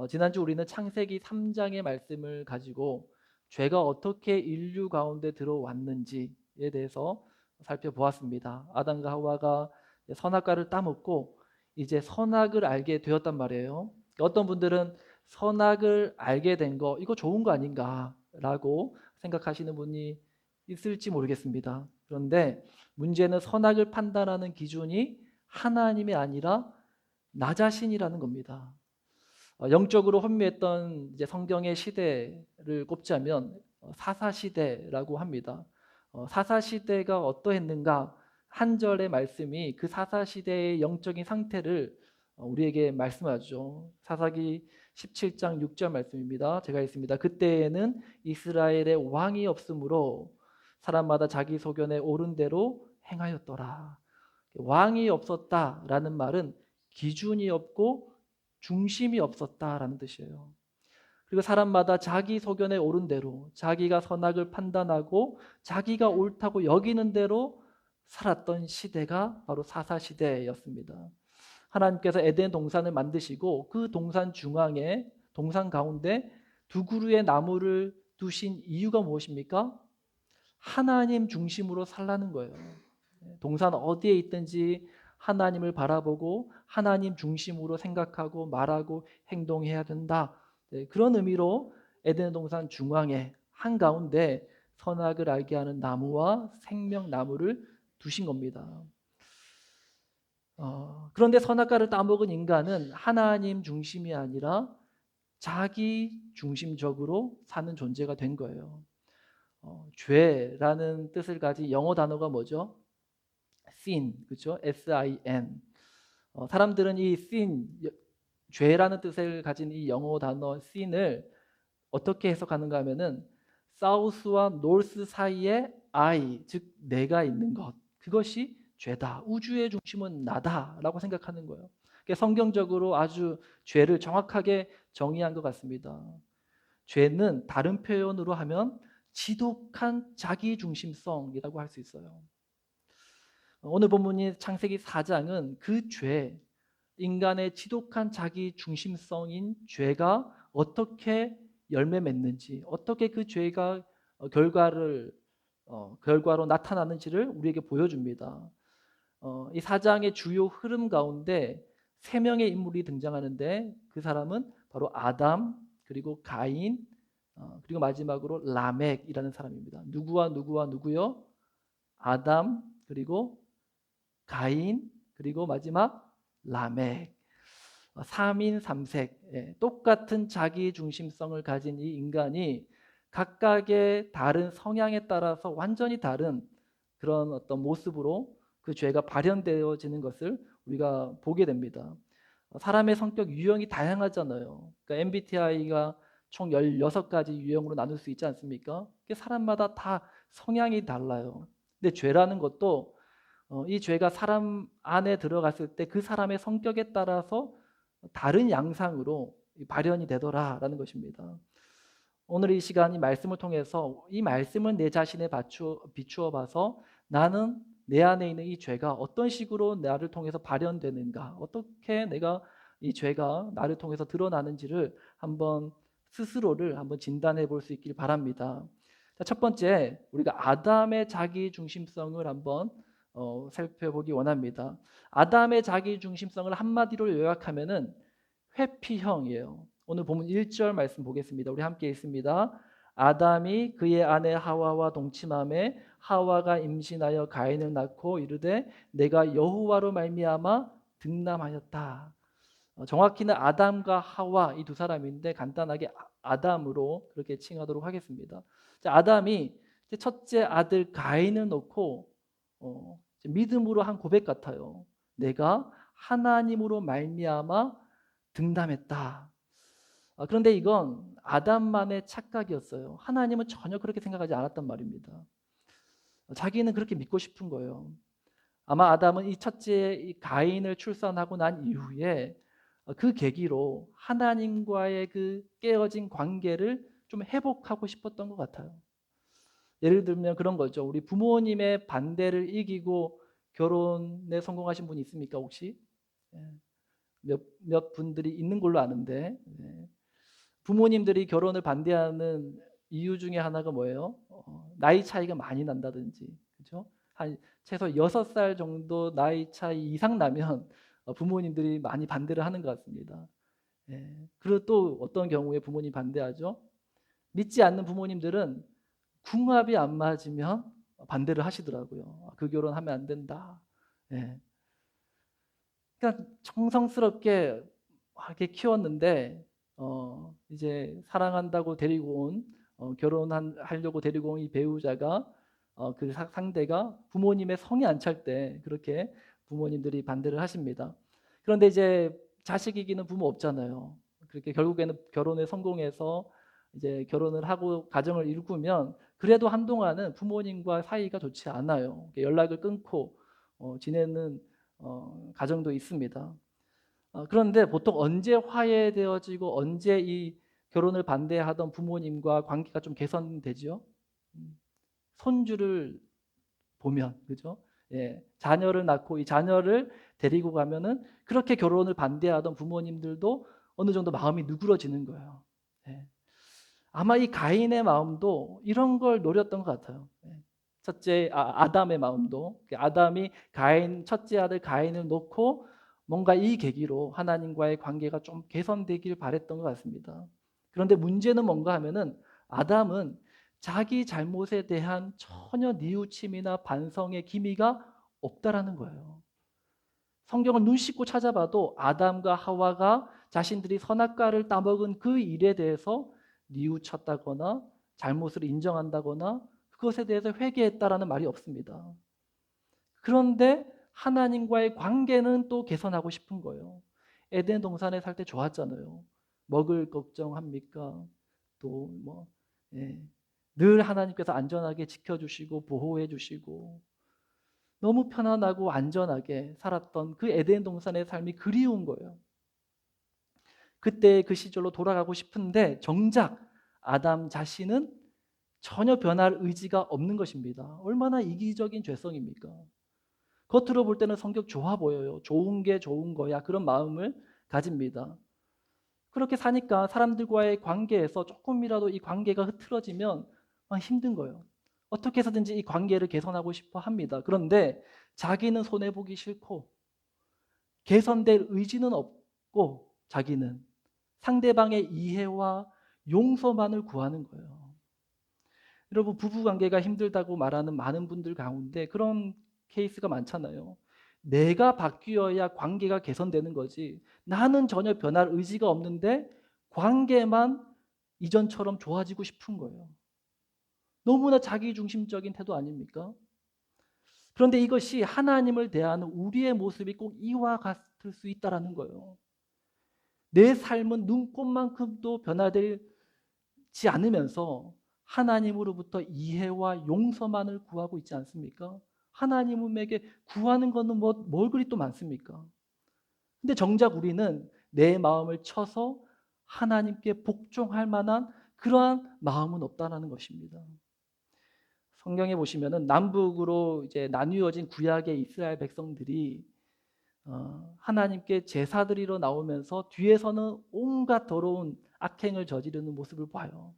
지난주 우리는 창세기 3장의 말씀을 가지고 죄가 어떻게 인류 가운데 들어왔는지에 대해서 살펴보았습니다. 아담과 하와가 선악과를 따먹고 이제 선악을 알게 되었단 말이에요. 어떤 분들은 선악을 알게 된 거 이거 좋은 거 아닌가라고 생각하시는 분이 있을지 모르겠습니다. 그런데 문제는 선악을 판단하는 기준이 하나님이 아니라 나 자신이라는 겁니다. 영적으로 혼미했던 이제 성경의 시대를 꼽자면 사사 시대라고 합니다. 사사 시대가 어떠했는가? 한 절의 말씀이 그 사사 시대의 영적인 상태를 우리에게 말씀하죠. 사사기 17장 6절 말씀입니다. 제가 읽습니다. 그때에는 이스라엘의 왕이 없으므로 사람마다 자기 소견에 옳은 대로 행하였더라. 왕이 없었다라는 말은 기준이 없고 중심이 없었다라는 뜻이에요. 그리고 사람마다 자기 소견에 옳은 대로 자기가 선악을 판단하고 자기가 옳다고 여기는 대로 살았던 시대가 바로 사사시대였습니다. 하나님께서 에덴 동산을 만드시고 그 동산 중앙에 동산 가운데 두 그루의 나무를 두신 이유가 무엇입니까? 하나님 중심으로 살라는 거예요. 동산 어디에 있든지 하나님을 바라보고 하나님 중심으로 생각하고 말하고 행동해야 된다. 그런 의미로 에덴 동산 중앙에 한가운데 선악을 알게 하는 나무와 생명나무를 두신 겁니다. 그런데 선악과를 따먹은 인간은 하나님 중심이 아니라 자기 중심적으로 사는 존재가 된 거예요. 죄라는 뜻을 가진 영어 단어가 뭐죠? sin, 그렇죠? sin. 사람들은 이 sin, 죄라는 뜻을 가진 이 영어 단어 sin을 어떻게 해석하는가 하면은 south와 north 사이에 I, 즉 내가 있는 것, 그것이 죄다. 우주의 중심은 나다라고 생각하는 거예요. 그러니까 성경적으로 아주 죄를 정확하게 정의한 것 같습니다. 죄는 다른 표현으로 하면 지독한 자기중심성이라고 할 수 있어요. 오늘 본문인 창세기 4장은 그 죄, 인간의 지독한 자기중심성인 죄가 어떻게 열매 맺는지, 어떻게 그 죄가 결과로 나타나는지를 우리에게 보여줍니다. 이 4장의 주요 흐름 가운데 세 명의 인물이 등장하는데 그 사람은 바로 아담, 그리고 가인, 그리고 마지막으로 라멕이라는 사람입니다. 누구와 누구와 누구요? 아담, 그리고 가인, 그리고 마지막 라멕. 3인 3색, 똑같은 자기 중심성을 가진 이 인간이 각각의 다른 성향에 따라서 완전히 다른 그런 어떤 모습으로 그 죄가 발현되어지는 것을 우리가 보게 됩니다. 사람의 성격 유형이 다양하잖아요. 그러니까 MBTI가 총 16가지 유형으로 나눌 수 있지 않습니까? 사람마다 다 성향이 달라요. 근데 죄라는 것도 이 죄가 사람 안에 들어갔을 때 그 사람의 성격에 따라서 다른 양상으로 발현이 되더라라는 것입니다. 오늘 이 시간 이 말씀을 통해서 이 말씀을 내 자신에 비추어 봐서 나는 내 안에 있는 이 죄가 어떤 식으로 나를 통해서 발현되는가, 어떻게 내가 이 죄가 나를 통해서 드러나는지를 한번 스스로를 한번 진단해 볼 수 있길 바랍니다. 자, 첫 번째, 우리가 아담의 자기 중심성을 한번 살펴보기 원합니다. 아담의 자기 중심성을 한마디로 요약하면은 회피형이에요. 오늘 본문 1절 말씀 보겠습니다. 우리 함께 읽습니다. 아담이 그의 아내 하와와 동침함에 하와가 임신하여 가인을 낳고 이르되 내가 여호와로 말미암아 등남하였다. 정확히는 아담과 하와 이 두 사람인데 간단하게 아담으로 그렇게 칭하도록 하겠습니다. 자, 아담이 첫째 아들 가인을 놓고 믿음으로 한 고백 같아요. 내가 하나님으로 말미암아 등담했다. 그런데 이건 아담만의 착각이었어요. 하나님은 전혀 그렇게 생각하지 않았단 말입니다. 자기는 그렇게 믿고 싶은 거예요. 아마 아담은 이 첫째 이 가인을 출산하고 난 이후에 그 계기로 하나님과의 그 깨어진 관계를 좀 회복하고 싶었던 것 같아요. 예를 들면 그런 거죠. 우리 부모님의 반대를 이기고 결혼에 성공하신 분이 있습니까 혹시? 몇 분들이 있는 걸로 아는데 부모님들이 결혼을 반대하는 이유 중에 하나가 뭐예요? 나이 차이가 많이 난다든지, 그죠? 한 최소 6살 정도 나이 차이 이상 나면 부모님들이 많이 반대를 하는 것 같습니다. 예. 그리고 또 어떤 경우에 부모님 반대하죠? 믿지 않는 부모님들은 궁합이 안 맞으면 반대를 하시더라고요. 그 결혼하면 안 된다. 예. 그러니까 정성스럽게 이렇게 키웠는데 이제 사랑한다고 데리고 온 하려고 데리고 온 이 배우자가 그 상대가 부모님의 성이 안 찰 때 그렇게 부모님들이 반대를 하십니다. 그런데 이제 자식 이기는 부모 없잖아요. 그렇게 결국에는 결혼에 성공해서 이제 결혼을 하고 가정을 이루면 그래도 한동안은 부모님과 사이가 좋지 않아요. 연락을 끊고 지내는 가정도 있습니다. 그런데 보통 언제 화해되어지고 언제 이 결혼을 반대하던 부모님과 관계가 좀 개선되지요? 손주를 보면, 그죠? 예, 자녀를 낳고 이 자녀를 데리고 가면은 그렇게 결혼을 반대하던 부모님들도 어느 정도 마음이 누그러지는 거예요. 예. 아마 이 가인의 마음도 이런 걸 노렸던 것 같아요. 예. 아담의 마음도 아담이 첫째 아들 가인을 놓고 뭔가 이 계기로 하나님과의 관계가 좀 개선되길 바랬던 것 같습니다. 그런데 문제는 뭔가 하면은 아담은 자기 잘못에 대한 전혀 뉘우침이나 반성의 기미가 없다라는 거예요. 성경을 눈 씻고 찾아봐도 아담과 하와가 자신들이 선악과를 따먹은 그 일에 대해서 뉘우쳤다거나 잘못을 인정한다거나 그것에 대해서 회개했다라는 말이 없습니다. 그런데 하나님과의 관계는 또 개선하고 싶은 거예요. 에덴 동산에 살 때 좋았잖아요. 먹을 걱정합니까? 또 뭐, 예. 늘 하나님께서 안전하게 지켜주시고 보호해주시고 너무 편안하고 안전하게 살았던 그 에덴 동산의 삶이 그리운 거예요. 그때 그 시절로 돌아가고 싶은데 정작 아담 자신은 전혀 변할 의지가 없는 것입니다. 얼마나 이기적인 죄성입니까? 겉으로 볼 때는 성격 좋아 보여요. 좋은 게 좋은 거야. 그런 마음을 가집니다. 그렇게 사니까 사람들과의 관계에서 조금이라도 이 관계가 흐트러지면 힘든 거예요. 어떻게 해서든지 이 관계를 개선하고 싶어 합니다. 그런데 자기는 손해보기 싫고 개선될 의지는 없고 자기는 상대방의 이해와 용서만을 구하는 거예요. 여러분 부부관계가 힘들다고 말하는 많은 분들 가운데 그런 케이스가 많잖아요. 내가 바뀌어야 관계가 개선되는 거지. 나는 전혀 변할 의지가 없는데 관계만 이전처럼 좋아지고 싶은 거예요. 너무나 자기중심적인 태도 아닙니까? 그런데 이것이 하나님을 대하는 우리의 모습이 꼭 이와 같을 수 있다라는 거예요. 내 삶은 눈꽃만큼도 변화되지 않으면서 하나님으로부터 이해와 용서만을 구하고 있지 않습니까? 하나님에게 구하는 것은 뭘 그리 또 많습니까? 근데 정작 우리는 내 마음을 쳐서 하나님께 복종할 만한 그러한 마음은 없다라는 것입니다. 성경에 보시면은 남북으로 이제 나뉘어진 구약의 이스라엘 백성들이 하나님께 제사 드리러 나오면서 뒤에서는 온갖 더러운 악행을 저지르는 모습을 봐요.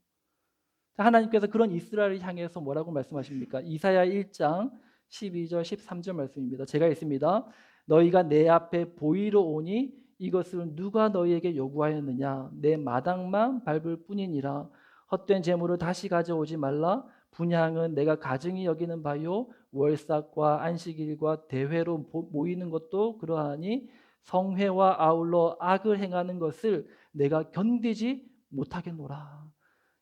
하나님께서 그런 이스라엘을 향해서 뭐라고 말씀하십니까? 이사야 1장 12절 13절 말씀입니다. 제가 읽습니다. 너희가 내 앞에 보이러 오니 이것을 누가 너희에게 요구하였느냐? 내 마당만 밟을 뿐이니라. 헛된 재물을 다시 가져오지 말라. 분향은 내가 가증히 여기는 바요. 월삭과 안식일과 대회로 모이는 것도 그러하니 성회와 아울러 악을 행하는 것을 내가 견디지 못하겠노라.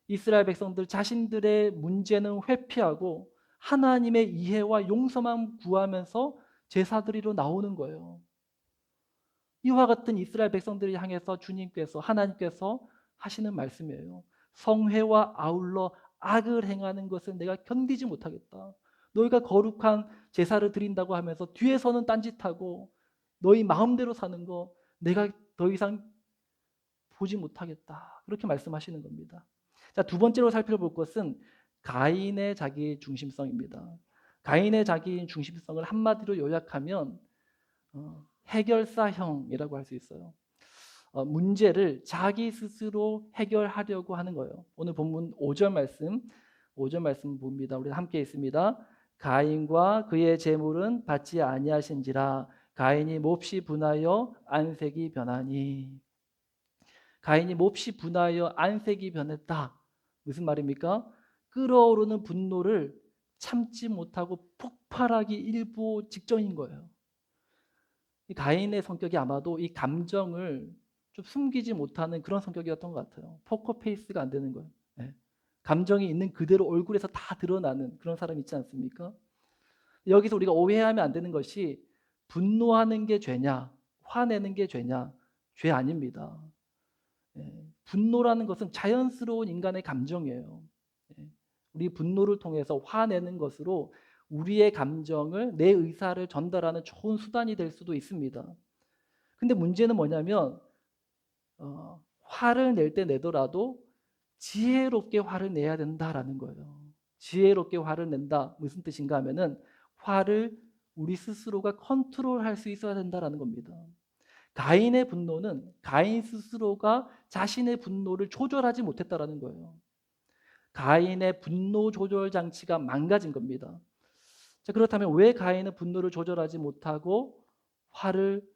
이스라엘 백성들 자신들의 문제는 회피하고 하나님의 이해와 용서만 구하면서 제사드리러 나오는 거예요. 이와 같은 이스라엘 백성들을 향해서 주님께서 하나님께서 하시는 말씀이에요. 성회와 아울러 악을 행하는 것을 내가 견디지 못하겠다. 너희가 거룩한 제사를 드린다고 하면서 뒤에서는 딴짓하고 너희 마음대로 사는 거 내가 더 이상 보지 못하겠다. 그렇게 말씀하시는 겁니다. 자, 두 번째로 살펴볼 것은 가인의 자기 중심성입니다. 가인의 자기 중심성을 한마디로 요약하면 해결사형이라고 할 수 있어요. 문제를 자기 스스로 해결하려고 하는 거예요. 오늘 본문 5절 말씀 봅니다. 우리 함께 있습니다. 가인과 그의 재물은 받지 아니하신지라 가인이 몹시 분하여 안색이 변하니. 가인이 몹시 분하여 안색이 변했다. 무슨 말입니까? 끓어오르는 분노를 참지 못하고 폭발하기 일보 직전인 거예요. 이 가인의 성격이 아마도 이 감정을 좀 숨기지 못하는 그런 성격이었던 것 같아요. 포커페이스가 안 되는 거예요. 네. 감정이 있는 그대로 얼굴에서 다 드러나는 그런 사람 있지 않습니까? 여기서 우리가 오해하면 안 되는 것이 분노하는 게 죄냐, 화내는 게 죄냐, 죄 아닙니다. 분노라는 것은 자연스러운 인간의 감정이에요. 우리 분노를 통해서 화내는 것으로 우리의 감정을, 내 의사를 전달하는 좋은 수단이 될 수도 있습니다. 근데 문제는 뭐냐면 화를 낼 때 내더라도 지혜롭게 화를 내야 된다라는 거예요. 지혜롭게 화를 낸다. 무슨 뜻인가 하면은 화를 우리 스스로가 컨트롤할 수 있어야 된다라는 겁니다. 가인의 분노는 가인 스스로가 자신의 분노를 조절하지 못했다라는 거예요. 가인의 분노 조절 장치가 망가진 겁니다. 자, 그렇다면 왜 가인은 분노를 조절하지 못하고 화를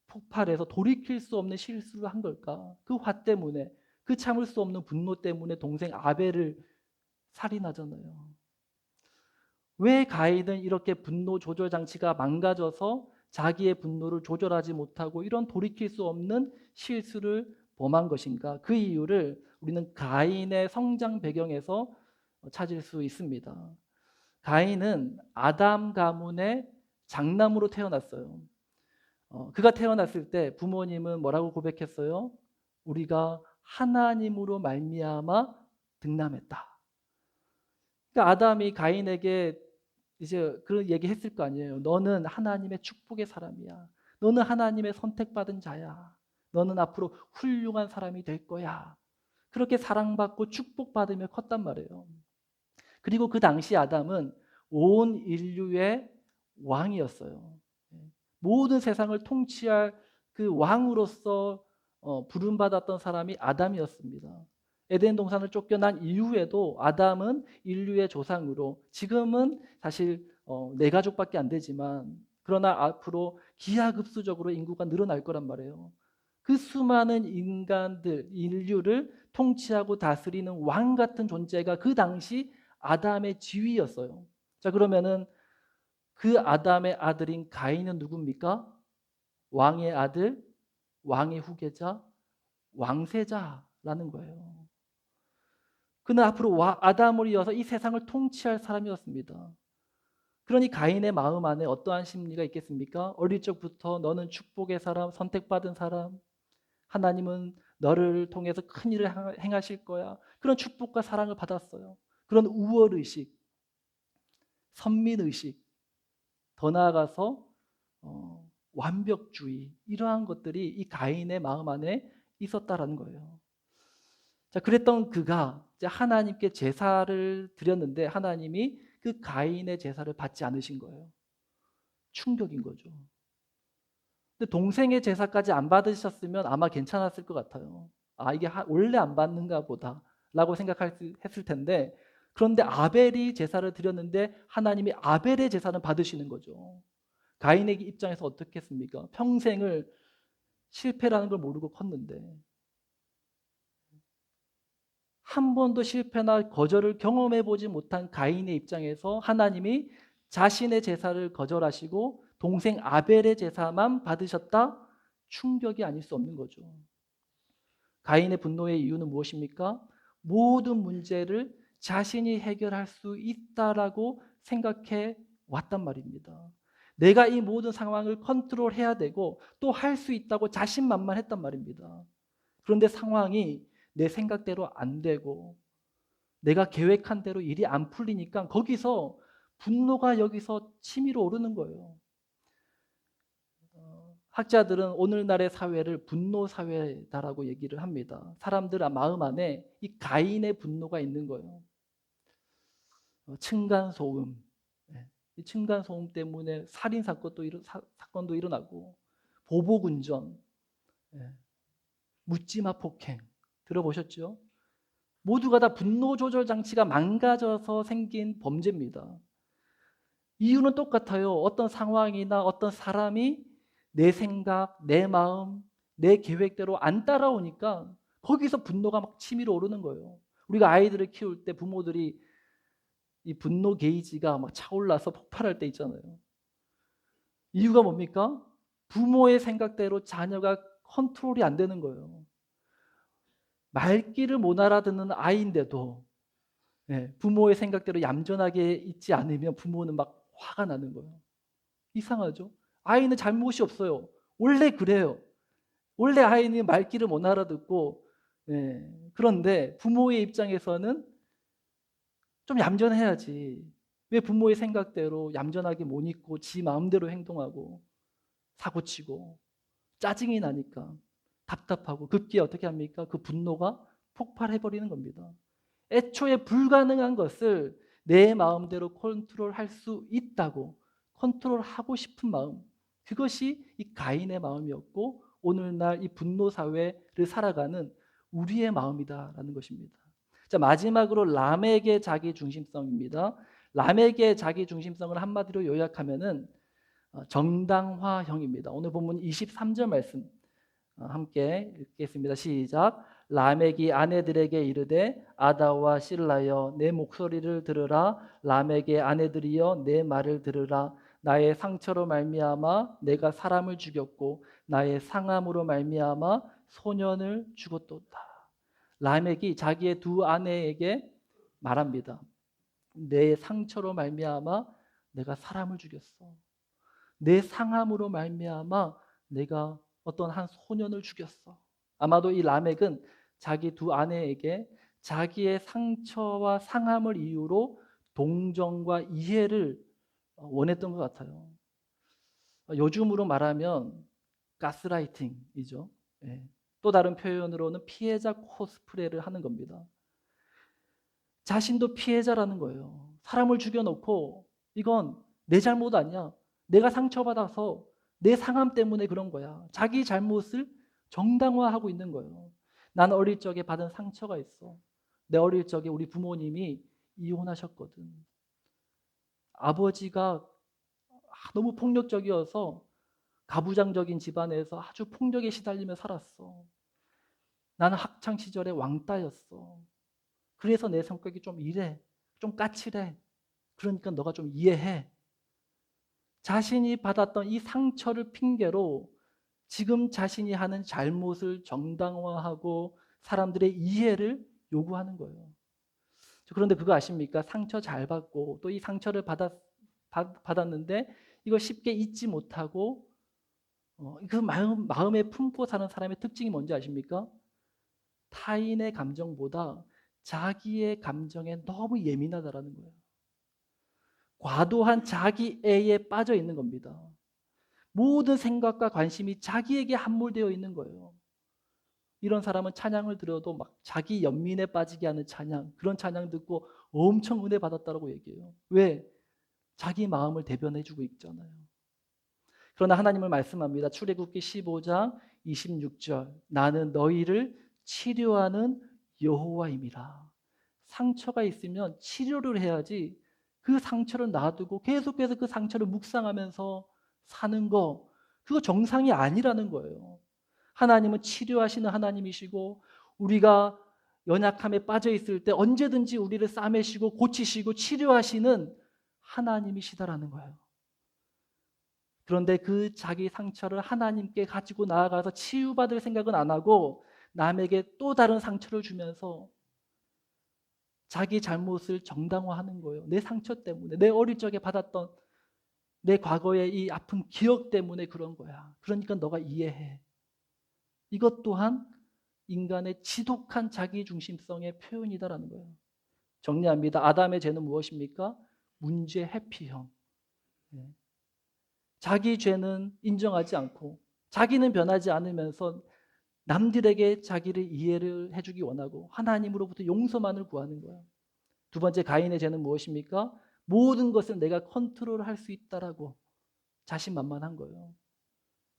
폭발해서 돌이킬 수 없는 실수를 한 걸까? 그 화 때문에, 그 참을 수 없는 분노 때문에 동생 아벨을 살인하잖아요. 왜 가인은 이렇게 분노 조절 장치가 망가져서 자기의 분노를 조절하지 못하고 이런 돌이킬 수 없는 실수를 범한 것인가? 그 이유를 우리는 가인의 성장 배경에서 찾을 수 있습니다. 가인은 아담 가문의 장남으로 태어났어요. 그가 태어났을 때 부모님은 뭐라고 고백했어요? 우리가 하나님으로 말미암아 등남했다. 그러니까 아담이 가인에게 이제 그런 얘기했을 거 아니에요. 너는 하나님의 축복의 사람이야. 너는 하나님의 선택받은 자야. 너는 앞으로 훌륭한 사람이 될 거야. 그렇게 사랑받고 축복받으며 컸단 말이에요. 그리고 그 당시 아담은 온 인류의 왕이었어요. 모든 세상을 통치할 그 왕으로서 부름받았던 사람이 아담이었습니다. 에덴 동산을 쫓겨난 이후에도 아담은 인류의 조상으로 지금은 사실 네 가족밖에 안 되지만 그러나 앞으로 기하급수적으로 인구가 늘어날 거란 말이에요. 그 수많은 인간들, 인류를 통치하고 다스리는 왕 같은 존재가 그 당시 아담의 지위였어요. 자, 그러면은 그 아담의 아들인 가인은 누굽니까? 왕의 아들, 왕의 후계자, 왕세자라는 거예요. 그는 앞으로 아담을 이어서 이 세상을 통치할 사람이었습니다. 그러니 가인의 마음 안에 어떠한 심리가 있겠습니까? 어릴 적부터 너는 축복의 사람, 선택받은 사람, 하나님은 너를 통해서 큰 일을 행하실 거야. 그런 축복과 사랑을 받았어요. 그런 우월의식, 선민의식, 더 나아가서 완벽주의, 이러한 것들이 이 가인의 마음 안에 있었다라는 거예요. 자, 그랬던 그가 이제 하나님께 제사를 드렸는데 하나님이 그 가인의 제사를 받지 않으신 거예요. 충격인 거죠. 근데 동생의 제사까지 안 받으셨으면 아마 괜찮았을 것 같아요. 아, 이게 원래 안 받는가 보다라고 생각했을 텐데, 그런데 아벨이 제사를 드렸는데 하나님이 아벨의 제사는 받으시는 거죠. 가인의 입장에서 어떻겠습니까? 평생을 실패라는 걸 모르고 컸는데 한 번도 실패나 거절을 경험해 보지 못한 가인의 입장에서 하나님이 자신의 제사를 거절하시고 동생 아벨의 제사만 받으셨다? 충격이 아닐 수 없는 거죠. 가인의 분노의 이유는 무엇입니까? 모든 문제를 자신이 해결할 수 있다라고 생각해 왔단 말입니다. 내가 이 모든 상황을 컨트롤해야 되고 또 할 수 있다고 자신만만했단 말입니다. 그런데 상황이 내 생각대로 안 되고 내가 계획한 대로 일이 안 풀리니까 거기서 분노가 여기서 치밀어 오르는 거예요. 학자들은 오늘날의 사회를 분노 사회다라고 얘기를 합니다. 사람들 마음 안에 이 가인의 분노가 있는 거예요. 층간 소음, 이 층간 소음 때문에 살인 사건도 일어나고 보복 운전, 묻지마 폭행 들어보셨죠? 모두가 다 분노 조절 장치가 망가져서 생긴 범죄입니다. 이유는 똑같아요. 어떤 상황이나 어떤 사람이 내 생각, 내 마음, 내 계획대로 안 따라오니까 거기서 분노가 막 치밀어 오르는 거예요. 우리가 아이들을 키울 때 부모들이 이 분노 게이지가 막 차올라서 폭발할 때 있잖아요. 이유가 뭡니까? 부모의 생각대로 자녀가 컨트롤이 안 되는 거예요. 말귀를 못 알아듣는 아이인데도 부모의 생각대로 얌전하게 있지 않으면 부모는 막 화가 나는 거예요. 이상하죠? 아이는 잘못이 없어요. 원래 그래요. 원래 아이는 말귀를 못 알아듣고 그런데 부모의 입장에서는 좀 얌전해야지. 왜 부모의 생각대로 얌전하게 못 있고 지 마음대로 행동하고 사고치고 짜증이 나니까 답답하고 급기에 어떻게 합니까? 그 분노가 폭발해버리는 겁니다. 애초에 불가능한 것을 내 마음대로 컨트롤할 수 있다고 컨트롤하고 싶은 마음, 그것이 이 가인의 마음이었고 오늘날 이 분노 사회를 살아가는 우리의 마음이다라는 것입니다. 자, 마지막으로 람에게 자기 중심성입니다. 람에게 자기 중심성을 한마디로 요약하면은 정당화형입니다. 오늘 본문 23절 말씀 함께 읽겠습니다. 시작. 람에기 아내들에게 이르되 아다와 실라여 내 목소리를 들으라. 람에게 아내들이여 내 말을 들으라. 나의 상처로 말미암아 내가 사람을 죽였고 나의 상함으로 말미암아 소년을 죽었도다. 람에기 자기의 두 아내에게 말합니다. 내 상처로 말미암아 내가 사람을 죽였어. 내 상함으로 말미암아 내가 어떤 한 소년을 죽였어. 아마도 이 라멕은 자기 두 아내에게 자기의 상처와 상함을 이유로 동정과 이해를 원했던 것 같아요. 요즘으로 말하면 가스라이팅이죠. 또 다른 표현으로는 피해자 코스프레를 하는 겁니다. 자신도 피해자라는 거예요. 사람을 죽여놓고 이건 내 잘못 아니야. 내가 상처받아서 내 상함 때문에 그런 거야. 자기 잘못을 정당화하고 있는 거예요. 난 어릴 적에 받은 상처가 있어. 내 어릴 적에 우리 부모님이 이혼하셨거든. 아버지가 너무 폭력적이어서 가부장적인 집안에서 아주 폭력에 시달리며 살았어. 나는 학창 시절에 왕따였어. 그래서 내 성격이 좀 이래. 좀 까칠해. 그러니까 너가 좀 이해해. 자신이 받았던 이 상처를 핑계로 지금 자신이 하는 잘못을 정당화하고 사람들의 이해를 요구하는 거예요. 그런데 그거 아십니까? 상처 잘 받고 또 이 상처를 받았는데 이걸 쉽게 잊지 못하고 그 마음에 품고 사는 사람의 특징이 뭔지 아십니까? 타인의 감정보다 자기의 감정에 너무 예민하다라는 거예요. 과도한 자기애에 빠져 있는 겁니다. 모든 생각과 관심이 자기에게 함몰되어 있는 거예요. 이런 사람은 찬양을 들어도 막 자기 연민에 빠지게 하는 찬양, 그런 찬양 듣고 엄청 은혜 받았다고 얘기해요. 왜? 자기 마음을 대변해주고 있잖아요. 그러나 하나님을 말씀합니다. 출애굽기 15장 26절. 나는 너희를 치료하는 여호와임이라. 상처가 있으면 치료를 해야지 그 상처를 놔두고 계속해서 그 상처를 묵상하면서 사는 거, 그거 정상이 아니라는 거예요. 하나님은 치료하시는 하나님이시고 우리가 연약함에 빠져 있을 때 언제든지 우리를 싸매시고 고치시고 치료하시는 하나님이시다라는 거예요. 그런데 그 자기 상처를 하나님께 가지고 나아가서 치유받을 생각은 안 하고 남에게 또 다른 상처를 주면서 자기 잘못을 정당화하는 거예요. 내 상처 때문에, 내 어릴 적에 받았던 내 과거의 이 아픈 기억 때문에 그런 거야. 그러니까 너가 이해해. 이것 또한 인간의 지독한 자기중심성의 표현이다라는 거예요. 정리합니다. 아담의 죄는 무엇입니까? 문제 회피형. 자기 죄는 인정하지 않고 자기는 변하지 않으면서 남들에게 자기를 이해를 해주기 원하고 하나님으로부터 용서만을 구하는 거예요. 두 번째 가인의 죄는 무엇입니까? 모든 것을 내가 컨트롤할 수 있다라고 자신만만한 거예요.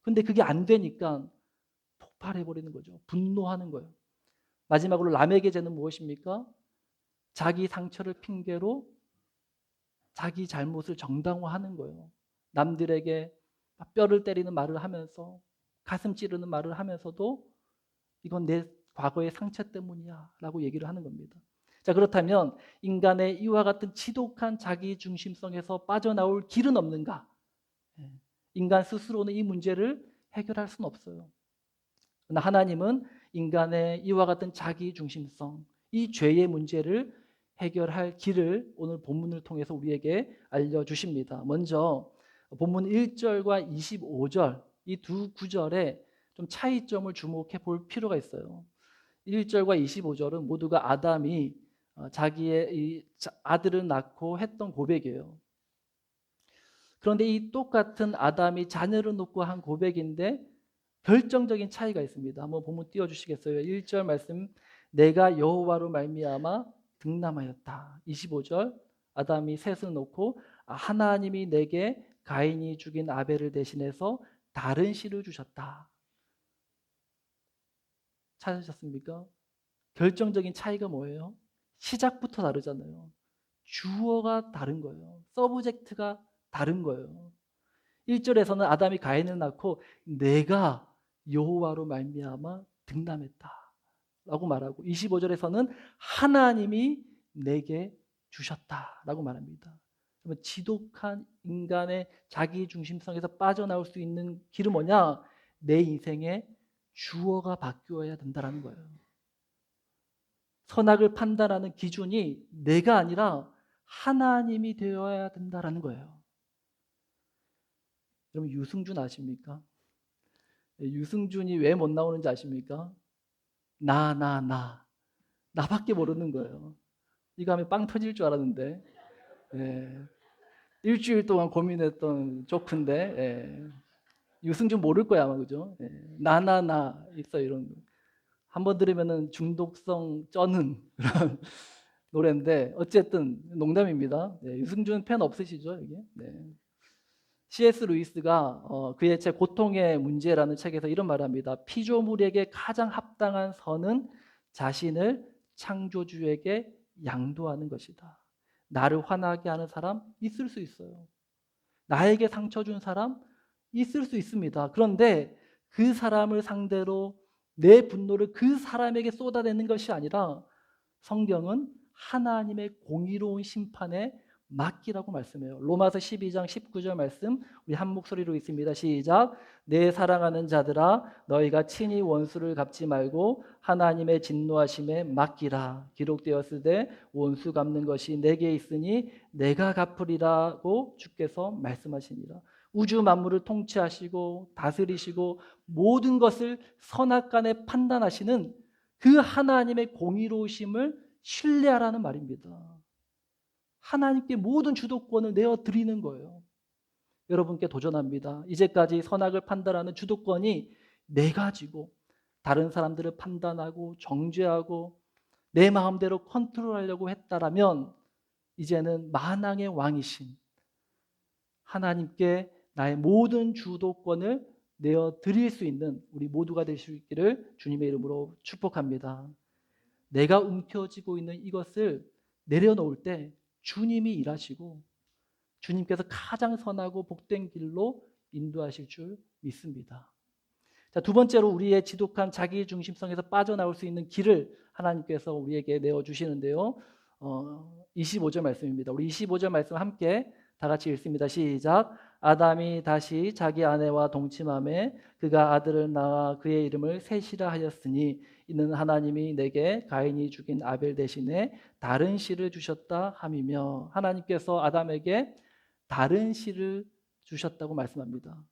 근데 그게 안 되니까 폭발해버리는 거죠. 분노하는 거예요. 마지막으로 람에게 죄는 무엇입니까? 자기 상처를 핑계로 자기 잘못을 정당화하는 거예요. 남들에게 뼈를 때리는 말을 하면서 가슴 찌르는 말을 하면서도 이건 내 과거의 상처 때문이야 라고 얘기를 하는 겁니다. 자, 그렇다면 인간의 이와 같은 지독한 자기 중심성에서 빠져나올 길은 없는가? 인간 스스로는 이 문제를 해결할 수는 없어요. 그러나 하나님은 인간의 이와 같은 자기 중심성, 이 죄의 문제를 해결할 길을 오늘 본문을 통해서 우리에게 알려주십니다. 먼저 본문 1절과 25절 이 두 구절에 좀 차이점을 주목해 볼 필요가 있어요. 1절과 25절은 모두가 아담이 자기의 이 아들을 낳고 했던 고백이에요. 그런데 이 똑같은 아담이 자녀를 놓고 한 고백인데 결정적인 차이가 있습니다. 한번 본문 띄워주시겠어요? 1절 말씀, 내가 여호와로 말미암아 등남하였다. 25절, 아담이 셋을 놓고 하나님이 내게 가인이 죽인 아벨을 대신해서 다른 씨를 주셨다. 찾으셨습니까? 결정적인 차이가 뭐예요? 시작부터 다르잖아요. 주어가 다른 거예요. 서브젝트가 다른 거예요. 1절에서는 아담이 가인을 낳고 내가 여호와로 말미암아 등남했다 라고 말하고 25절에서는 하나님이 내게 주셨다라고 말합니다. 그러면 지독한 인간의 자기 중심성에서 빠져나올 수 있는 길은 뭐냐? 내 인생의 주어가 바뀌어야 된다는 거예요. 선악을 판단하는 기준이 내가 아니라 하나님이 되어야 된다는 거예요. 여러분 유승준 아십니까? 유승준이 왜 못 나오는지 아십니까? 나밖에 모르는 거예요. 이거 하면 빵 터질 줄 알았는데 일주일 동안 고민했던 조크인데 유승준 모를 거야 아마 그죠? 나 있어 이런 거. 한번 들으면은 중독성 쩌는 그런 노래인데 어쨌든 농담입니다. 유승준 팬 없으시죠 이게? C.S. 루이스가 그의 책 고통의 문제라는 책에서 이런 말을 합니다. 피조물에게 가장 합당한 선은 자신을 창조주에게 양도하는 것이다. 나를 화나게 하는 사람 있을 수 있어요. 나에게 상처 준 사람 있을 수 있습니다. 그런데 그 사람을 상대로 내 분노를 그 사람에게 쏟아내는 것이 아니라 성경은 하나님의 공의로운 심판에 맡기라고 말씀해요. 로마서 12장 19절 말씀 우리 한 목소리로 있습니다. 시작. 내 사랑하는 자들아 너희가 친히 원수를 갚지 말고 하나님의 진노하심에 맡기라. 기록되었으되 원수 갚는 것이 내게 있으니 내가 갚으리라고 주께서 말씀하시니라. 우주 만물을 통치하시고 다스리시고 모든 것을 선악간에 판단하시는 그 하나님의 공의로우심을 신뢰하라는 말입니다. 하나님께 모든 주도권을 내어드리는 거예요. 여러분께 도전합니다. 이제까지 선악을 판단하는 주도권이 내 가지고 다른 사람들을 판단하고 정죄하고 내 마음대로 컨트롤하려고 했다라면 이제는 만왕의 왕이신 하나님께 나의 모든 주도권을 내어드릴 수 있는 우리 모두가 되실 수 있기를 주님의 이름으로 축복합니다. 내가 움켜쥐고 있는 이것을 내려놓을 때 주님이 일하시고 주님께서 가장 선하고 복된 길로 인도하실 줄 믿습니다. 자, 두 번째로 우리의 지독한 자기 중심성에서 빠져나올 수 있는 길을 하나님께서 우리에게 내어주시는데요. 25절 말씀입니다. 우리 25절 말씀 함께 다 같이 읽습니다. 시작. 아담이 다시 자기 아내와 동침하매 그가 아들을 낳아 그의 이름을 셋이라 하였으니 이는 하나님이 내게 가인이 죽인 아벨 대신에 다른 씨를 주셨다 함이며 하나님께서 아담에게 다른 씨를 주셨다고 말씀합니다.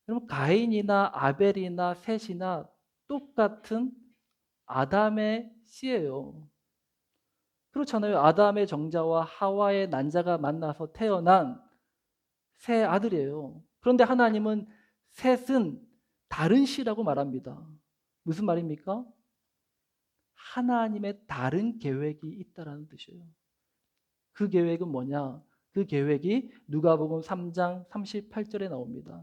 여러분 가인이나 아벨이나 셋이나 똑같은 아담의 씨예요. 그렇잖아요. 아담의 정자와 하와의 난자가 만나서 태어난 새 아들이에요. 그런데 하나님은 셋은 다른 씨라고 말합니다. 무슨 말입니까? 하나님의 다른 계획이 있다라는 뜻이에요. 그 계획은 뭐냐? 그 계획이 누가복음 3장 38절에 나옵니다.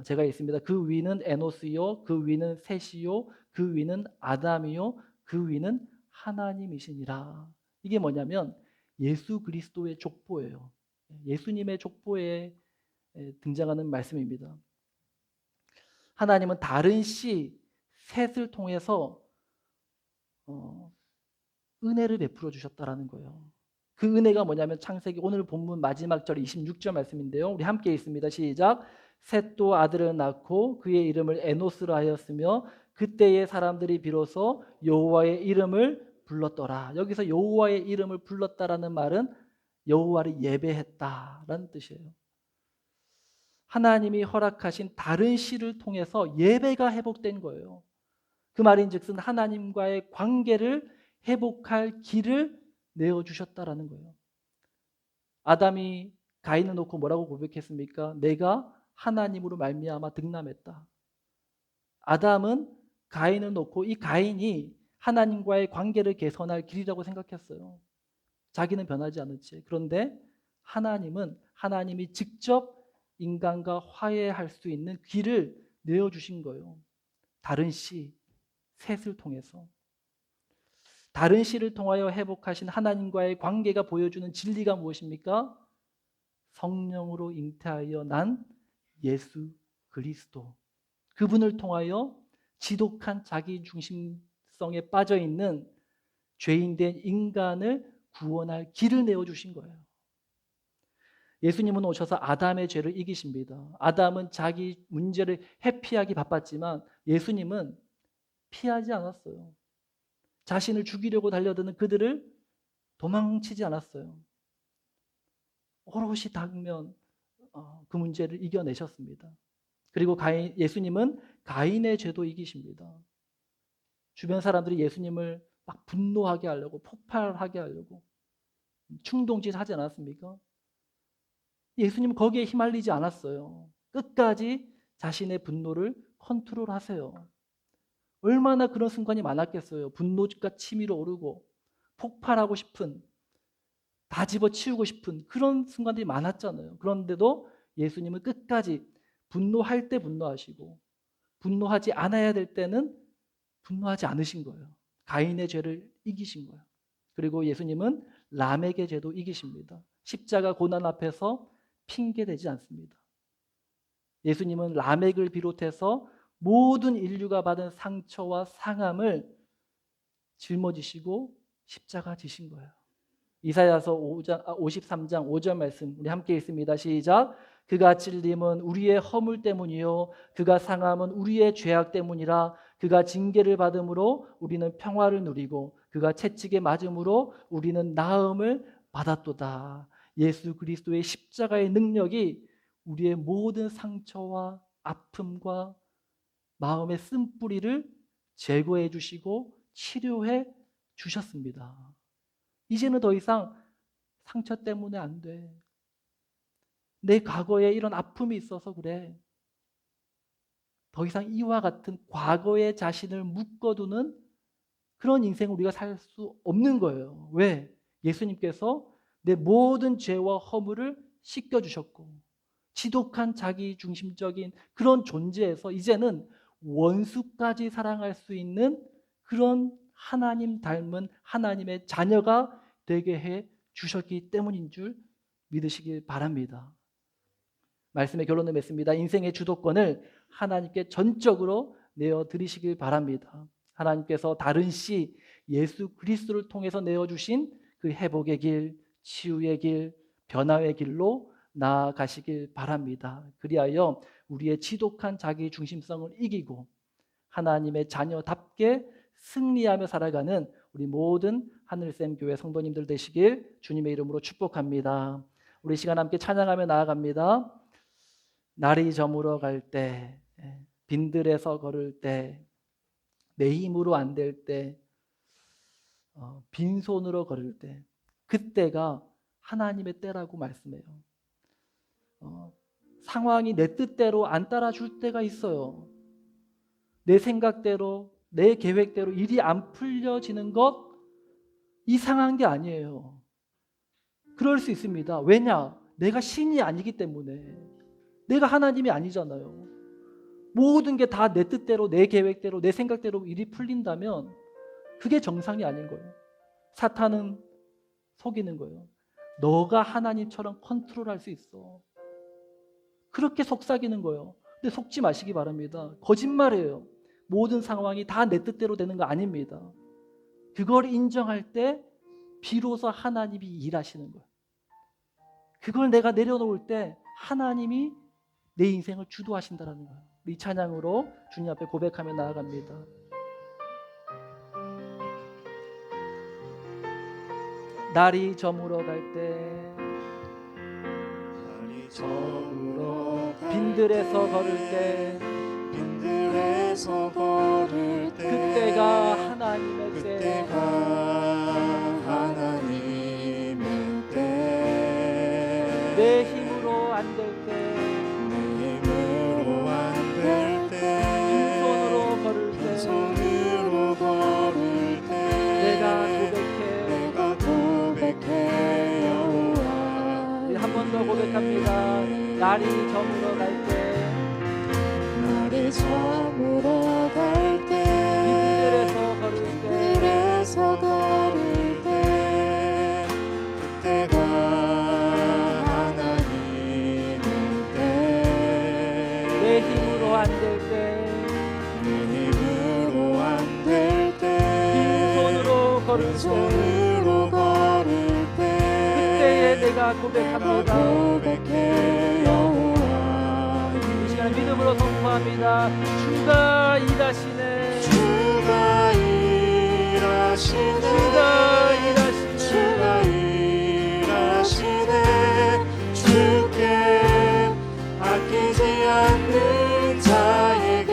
제가 있습니다. 그 위는 에노스요, 그 위는 셋이요, 그 위는 아담이요, 그 위는 하나님이시니라. 이게 뭐냐면 예수 그리스도의 족보예요. 예수님의 족보에 등장하는 말씀입니다. 하나님은 다른 씨 셋을 통해서 은혜를 베풀어 주셨다라는 거예요. 그 은혜가 뭐냐면 창세기 오늘 본문 마지막 절 26절 말씀인데요. 우리 함께 읽습니다. 시작. 셋도 아들을 낳고 그의 이름을 에노스라 하였으며 그때의 사람들이 비로소 여호와의 이름을 불렀더라. 여기서 여호와의 이름을 불렀다라는 말은 여호와를 예배했다라는 뜻이에요. 하나님이 허락하신 다른 씨를 통해서 예배가 회복된 거예요. 그 말인즉슨 하나님과의 관계를 회복할 길을 내어주셨다라는 거예요. 아담이 가인을 놓고 뭐라고 고백했습니까? 내가 하나님으로 말미암아 등남했다. 아담은 가인을 놓고 이 가인이 하나님과의 관계를 개선할 길이라고 생각했어요. 자기는 변하지 않은 채. 그런데 하나님은 하나님이 직접 인간과 화해할 수 있는 길을 내어주신 거예요. 다른 씨, 셋을 통해서. 다른 씨를 통하여 회복하신 하나님과의 관계가 보여주는 진리가 무엇입니까? 성령으로 잉태하여 난 예수 그리스도. 그분을 통하여 지독한 자기 중심성에 빠져 있는 죄인된 인간을 구원할 길을 내어주신 거예요. 예수님은 오셔서 아담의 죄를 이기십니다. 아담은 자기 문제를 회피하기 바빴지만 예수님은 피하지 않았어요. 자신을 죽이려고 달려드는 그들을 도망치지 않았어요. 오롯이 당면 그 문제를 이겨내셨습니다. 그리고 예수님은 가인의 죄도 이기십니다. 주변 사람들이 예수님을 막 분노하게 하려고 폭발하게 하려고 충동짓 하지 않았습니까? 예수님은 거기에 휘말리지 않았어요. 끝까지 자신의 분노를 컨트롤하세요. 얼마나 그런 순간이 많았겠어요. 분노가 치밀어 오르고 폭발하고 싶은, 다 집어치우고 싶은 그런 순간들이 많았잖아요. 그런데도 예수님은 끝까지 분노할 때 분노하시고 분노하지 않아야 될 때는 분노하지 않으신 거예요. 가인의 죄를 이기신 거예요. 그리고 예수님은 람에게 죄도 이기십니다. 십자가 고난 앞에서 핑계대지 않습니다. 예수님은 라멕을 비롯해서 모든 인류가 받은 상처와 상함을 짊어지시고 십자가 지신 거예요. 이사야서 53장 5절 말씀 우리 함께 읽습니다. 시작. 그가 찔림은 우리의 허물 때문이요 그가 상함은 우리의 죄악 때문이라. 그가 징계를 받음으로 우리는 평화를 누리고 그가 채찍에 맞음으로 우리는 나음을 받았도다. 예수 그리스도의 십자가의 능력이 우리의 모든 상처와 아픔과 마음의 쓴뿌리를 제거해 주시고 치료해 주셨습니다. 이제는 더 이상 상처 때문에 안 돼. 내 과거에 이런 아픔이 있어서 그래. 더 이상 이와 같은 과거의 자신을 묶어두는 그런 인생을 우리가 살 수 없는 거예요. 왜? 예수님께서 내 모든 죄와 허물을 씻겨주셨고 지독한 자기 중심적인 그런 존재에서 이제는 원수까지 사랑할 수 있는 그런 하나님 닮은 하나님의 자녀가 되게 해 주셨기 때문인 줄 믿으시길 바랍니다. 말씀의 결론을 맺습니다. 인생의 주도권을 하나님께 전적으로 내어드리시길 바랍니다. 하나님께서 다른 씨 예수 그리스도를 통해서 내어주신 그 회복의 길, 치유의 길, 변화의 길로 나아가시길 바랍니다. 그리하여 우리의 지독한 자기 중심성을 이기고 하나님의 자녀답게 승리하며 살아가는 우리 모든 하늘샘 교회 성도님들 되시길 주님의 이름으로 축복합니다. 우리 시간 함께 찬양하며 나아갑니다. 날이 저물어 갈 때, 빈들에서 걸을 때, 내 힘으로 안 될 때, 빈손으로 걸을 때, 그때가 하나님의 때라고 말씀해요. 상황이 내 뜻대로 안 따라줄 때가 있어요. 내 생각대로, 내 계획대로 일이 안 풀려지는 것 이상한 게 아니에요. 그럴 수 있습니다. 왜냐? 내가 신이 아니기 때문에. 내가 하나님이 아니잖아요. 모든 게 다 내 뜻대로, 내 계획대로, 내 생각대로 일이 풀린다면 그게 정상이 아닌 거예요. 사탄은 속이는 거예요. 너가 하나님처럼 컨트롤할 수 있어. 그렇게 속삭이는 거예요. 근데 속지 마시기 바랍니다. 거짓말이에요. 모든 상황이 다 내 뜻대로 되는 거 아닙니다. 그걸 인정할 때 비로소 하나님이 일하시는 거예요. 그걸 내가 내려놓을 때 하나님이 내 인생을 주도하신다는 거예요. 이 찬양으로 주님 앞에 고백하며 나아갑니다. 날이 저물어 갈 때 빈들에서 걸을 때 그때가 하나님의 때 내 힘으로 안 될 때 빈손으로 걸을 때 내가 고백해 여호와. 한 번 더 고백합니다. 날이 저물어 갈 때 빈들에서 걸을 때 그때가 하나님의 때 내 힘으로 안 될 때 빈손으로 걸을 때 그때에 내가 고백합니다. 이 시간 믿음으로 선포합니다. 주가 일하시네. 주가 일하시네. 주께 아끼지 않는 자에게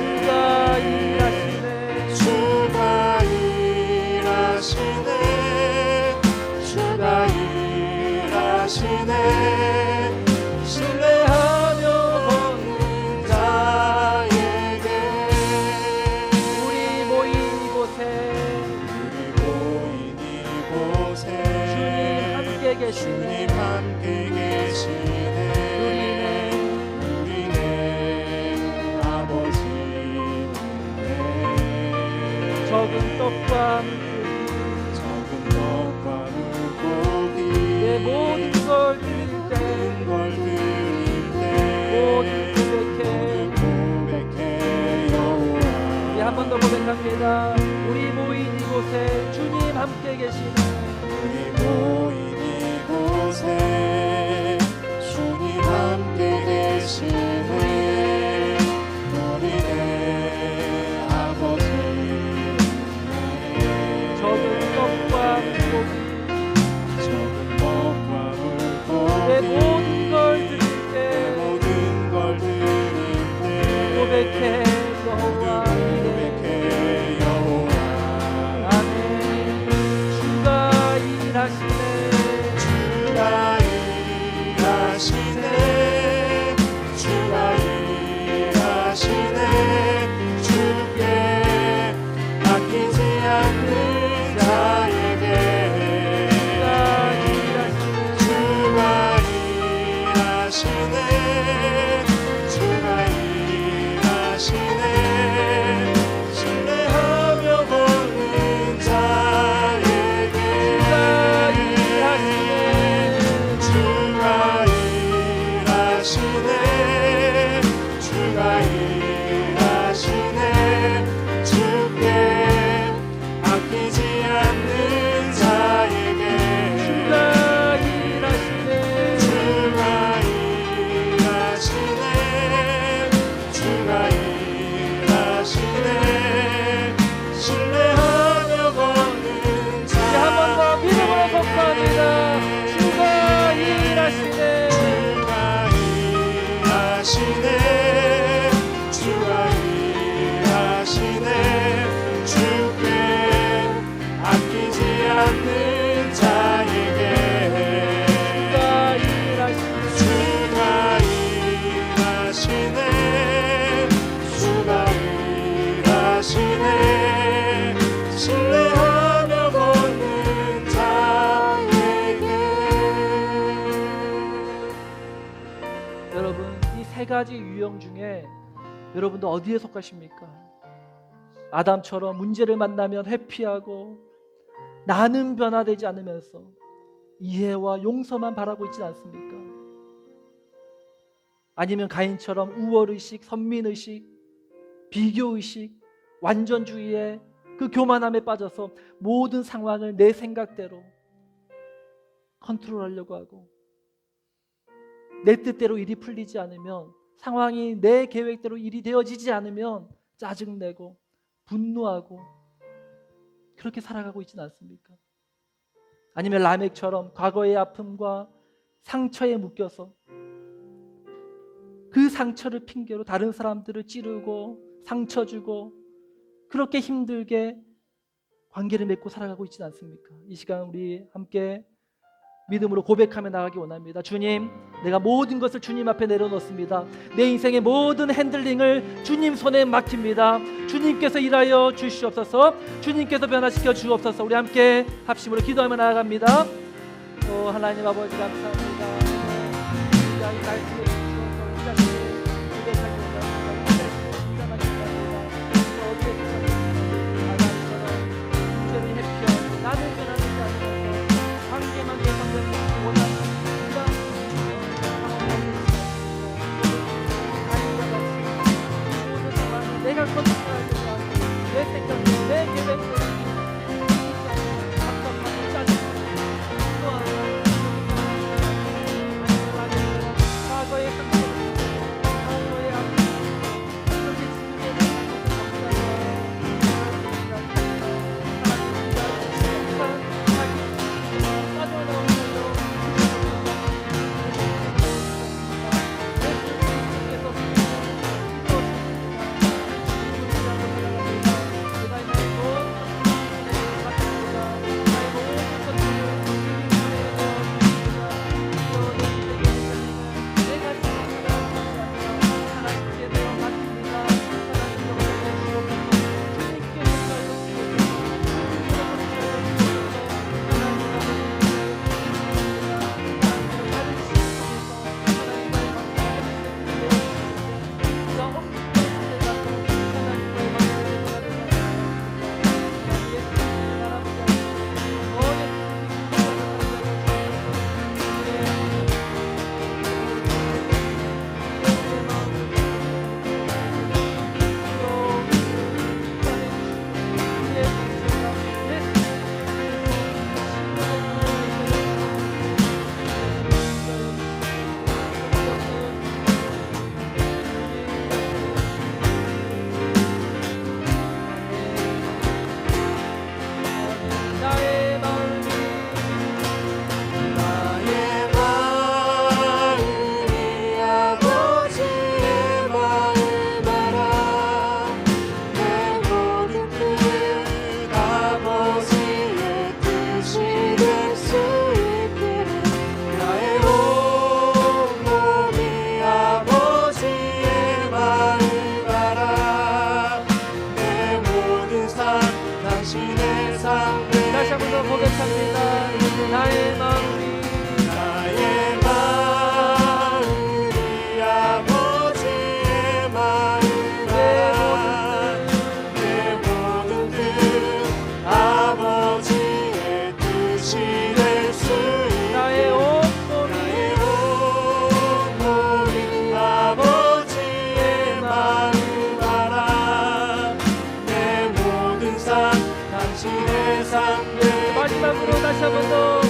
주가 일하시네. 신뢰하며 걷는 자에게 우리 모인 이곳에 주님 함께 계시네. 우리네 아버지 적은 떡과 물고기 내 모든 걸 드릴 때 모든 고백해 여호와. 한 번 더 고백합니다. 우리 모인 이곳에 주님 함께 계시네. 주님 함께 계시네. 우리네 아버지 적은 떡과 물고기 내 모든 걸 드릴 때 고백해 여호와. 아멘. 주가 일하시네. 주께 아끼지 않는 자에게 주가 일하시네. 신뢰하며 걷는 자에게 주가 일하시네. 주께 아끼지 않는 자에게 주가 일하시네. 신뢰하며 걷는 자. 한 번 더 믿음으로 선포합니다. 주가 일하시네. 주께 아끼지 않는 자에게 주가 일하시네. 신뢰하며 걷는 자에게. 여러분, 이 세 가지 유형 중에 여러분도 어디에 속하십니까? 아담처럼 문제를 만나면 회피하고 나는 변화되지 않으면서 이해와 용서만 바라고 있지 않습니까? 아니면 가인처럼 우월의식, 선민의식, 비교의식, 완전주의의 그 교만함에 빠져서 모든 상황을 내 생각대로 컨트롤하려고 하고 내 뜻대로 일이 풀리지 않으면, 상황이 내 계획대로 일이 되어지지 않으면 짜증내고 분노하고 그렇게 살아가고 있지는 않습니까? 아니면 라멕처럼 과거의 아픔과 상처에 묶여서 그 상처를 핑계로 다른 사람들을 찌르고 상처 주고 그렇게 힘들게 관계를 맺고 살아가고 있지는 않습니까? 이 시간 우리 함께 믿음으로 고백하며 나가기 원합니다. 주님, 내가 모든 것을 주님 앞에 내려놓습니다. 내 인생의 모든 핸들링을 주님 손에 맡깁니다. 주님께서 일하여 주시옵소서. 주님께서 변화시켜 주옵소서. 우리 함께 합심으로 기도하며 나아갑니다. 하나님 아버지 감사합니다. 이 말씀을 주셔서 이 자신을 고백하기 원합니다. 이 자신을 진정하기 원합니다. 어디에 있어서 아담처럼 문제를 회피하고 나는 변화되지 않으면서 관계만 개선되는 것을 원하는 그런 가인과 같이 모든 상황을 내가 컨트롤하려고 하고 내 생각대로 내 계획대로 답답하고 짜증나고 과거의 상처를 과거의 아픔 그렇게 마지막으로 다시 한번 더